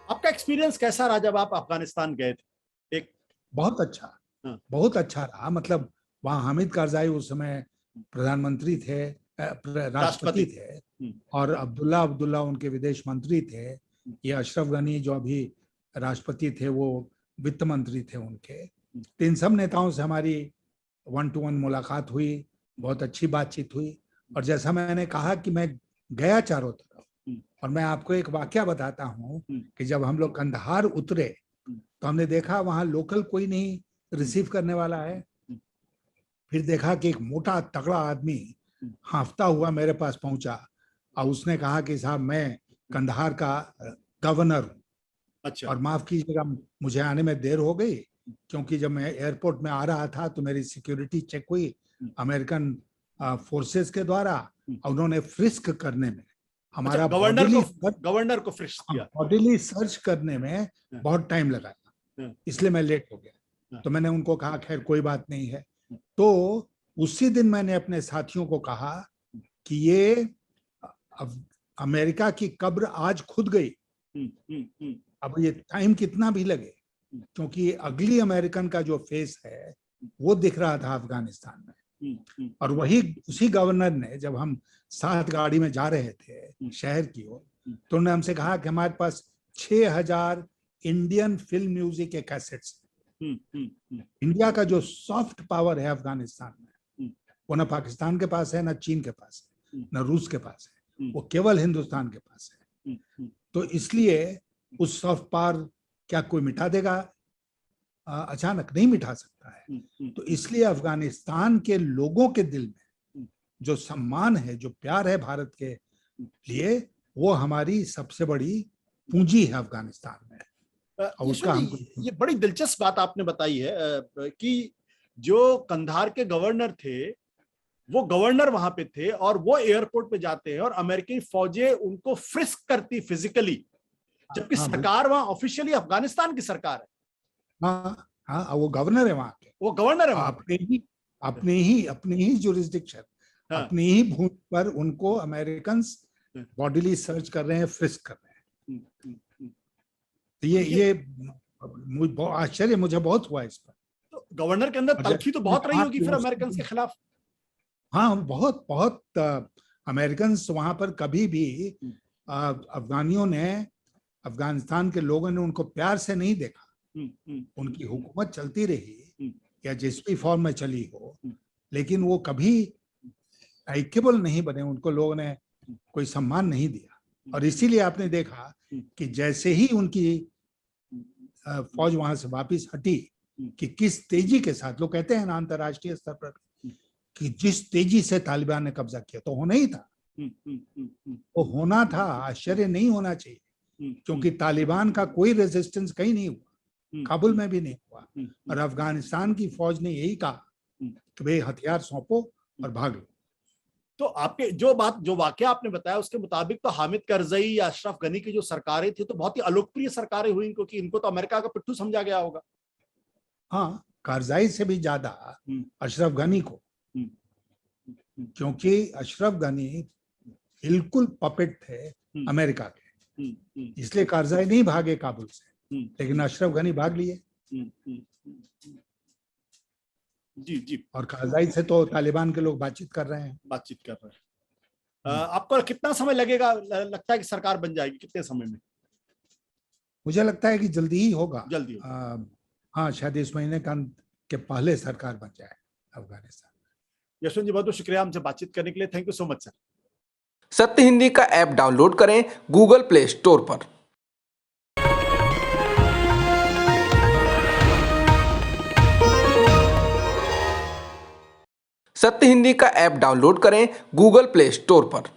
आपका एक्सपीरियंस कैसा रहा जब आप अफगानिस्तान गए थे? एक बहुत अच्छा, हाँ, बहुत अच्छा रहा। मतलब वहाँ हामिद करजाई उस समय प्रधानमंत्री थे, राष्ट्रपति राष्ट्रपति। थे, हम्म, और अब्दुल्ला अब्दुल्ला उनके विदेश मंत्री थे। ये अशरफ गनी जो अभी राष्ट्रपति थे वो वित्त मंत्री थे उनके। तो इन सब नेताओं से हमारी 1-to-1 मुलाकात हुई, बहुत अच्छी बातचीत हुई। और जैसा मैंने कहा कि मैं गया चारों तरफ, और मैं आपको एक वाकया बताता हूँ कि जब हम लोग कंधार उतरे तो हमने देखा वहां लोकल कोई नहीं रिसीव करने वाला है। फिर देखा कि एक मोटा तगड़ा आदमी हांफता हुआ मेरे पास पहुंचा और उसने कहा कि साहब मैं कंधार का गवर्नर हूं, अच्छा। और माफ कीजिएगा मुझे आने में देर हो गई, क्योंकि जब मैं एयरपोर्ट में आ रहा था तो मेरी सिक्योरिटी चेक हुई अमेरिकन फोर्सेस के द्वारा, और उन्होंने फ्रिस्क करने में अच्छा, हमारा बॉडीली गवर्नर को फ्रिश किया। बॉडीली सर्च करने में हाँ, बहुत टाइम लगाया, हाँ, इसलिए मैं लेट हो गया। हाँ, तो मैंने उनको कहा खैर कोई बात नहीं है। तो उसी दिन मैंने अपने साथियों को कहा कि ये अब अमेरिका की कब्र आज खुद गई। अब ये टाइम कितना भी लगे, क्योंकि अगली अमेरिकन का जो फेस है वो दिख रहा था अफगानिस्तान में। और वही उसी गवर्नर ने, जब हम साथ गाड़ी में जा रहे थे शहर की ओर, तो उन्होंने हमसे कहा कि हमारे पास 6000 इंडियन फिल्म म्यूजिक के कैसेट्स। इंडिया का जो सॉफ्ट पावर है अफगानिस्तान में, वो ना पाकिस्तान के पास है, ना चीन के पास है, ना रूस के पास है, वो केवल हिंदुस्तान के पास है। तो इसलिए उस सॉफ्ट पावर क्या कोई मिटा देगा? अचानक नहीं मिटा सकता है। तो इसलिए अफगानिस्तान के लोगों के दिल में जो सम्मान है, जो प्यार है भारत के लिए, वो हमारी सबसे बड़ी पूंजी है अफगानिस्तान में। और उसका हमको ये बड़ी दिलचस्प बात आपने बताई है कि जो कंधार के गवर्नर थे वो गवर्नर वहां पे थे और वो एयरपोर्ट पे जाते हैं और अमेरिकी फौजें उनको फ्रिस्क करती फिजिकली, जबकि सरकार वहां ऑफिशियली अफगानिस्तान की सरकार है। हाँ हाँ, वो गवर्नर है वहां के, वो गवर्नर है वहां अपने ही जुरिस्डिक्शन, हाँ, अपनी ही भूमि पर उनको अमेरिकन बॉडीली सर्च कर रहे हैं, फ्रिस्क कर रहे हैं। तो ये आश्चर्य मुझे बहुत हुआ इस पर। तो गवर्नर के अंदर तलखी तो बहुत रही होगी फिर अमेरिकन के खिलाफ। हाँ, बहुत बहुत अमेरिकन वहां पर कभी भी अफगानियों ने, अफगानिस्तान के लोगों ने उनको प्यार से नहीं देखा। उनकी हुकूमत चलती रही या जिस भी फॉर्म में चली हो, लेकिन वो कभी लाइकेबल नहीं बने, उनको लोगों ने कोई सम्मान नहीं दिया। और इसीलिए आपने देखा कि जैसे ही उनकी फौज वहां से वापस हटी, कि किस तेजी के साथ, लोग कहते हैं ना अंतरराष्ट्रीय स्तर पर कि जिस तेजी से तालिबान ने कब्जा किया, तो होना ही था, वो होना था। आश्चर्य नहीं होना चाहिए, क्योंकि तालिबान का कोई रेजिस्टेंस कहीं नहीं हुआ, काबुल में भी नहीं हुआ। और अफगानिस्तान की फौज ने यही कहा कि भाई हथियार सौंपो और भाग लो। तो आपके जो वाकया आपने बताया उसके मुताबिक तो हामिद करजई या अशरफ गनी की जो सरकारें थी तो बहुत ही अलोकप्रिय सरकारें हुई, क्योंकि इनको तो अमेरिका का पिट्ठू समझा गया होगा। हाँ, करजाई से भी ज्यादा अशरफ गनी को, क्योंकि अशरफ गनी बिल्कुल पपेट थे अमेरिका के, इसलिए करजाई नहीं भागे काबुल से, लेकिन अशरफ गनी भाग लिए। जी जी। और करजाई से तो तालिबान के लोग बातचीत कर रहे हैं। आपको कितना समय लगेगा, लगता है कि सरकार बन जाएगी कितने समय में? मुझे लगता है कि जल्दी ही होगा, जल्दी होगा। हाँ, शायद इस महीने के पहले सरकार बन जाए अफगानिस्तान। यशवंत जी, बहुत बहुत शुक्रिया हमसे बातचीत करने के लिए। Thank you so much sir. सत्य हिंदी का ऐप डाउनलोड करें गूगल प्ले स्टोर पर। सत्य हिंदी का ऐप डाउनलोड करें गूगल प्ले स्टोर पर।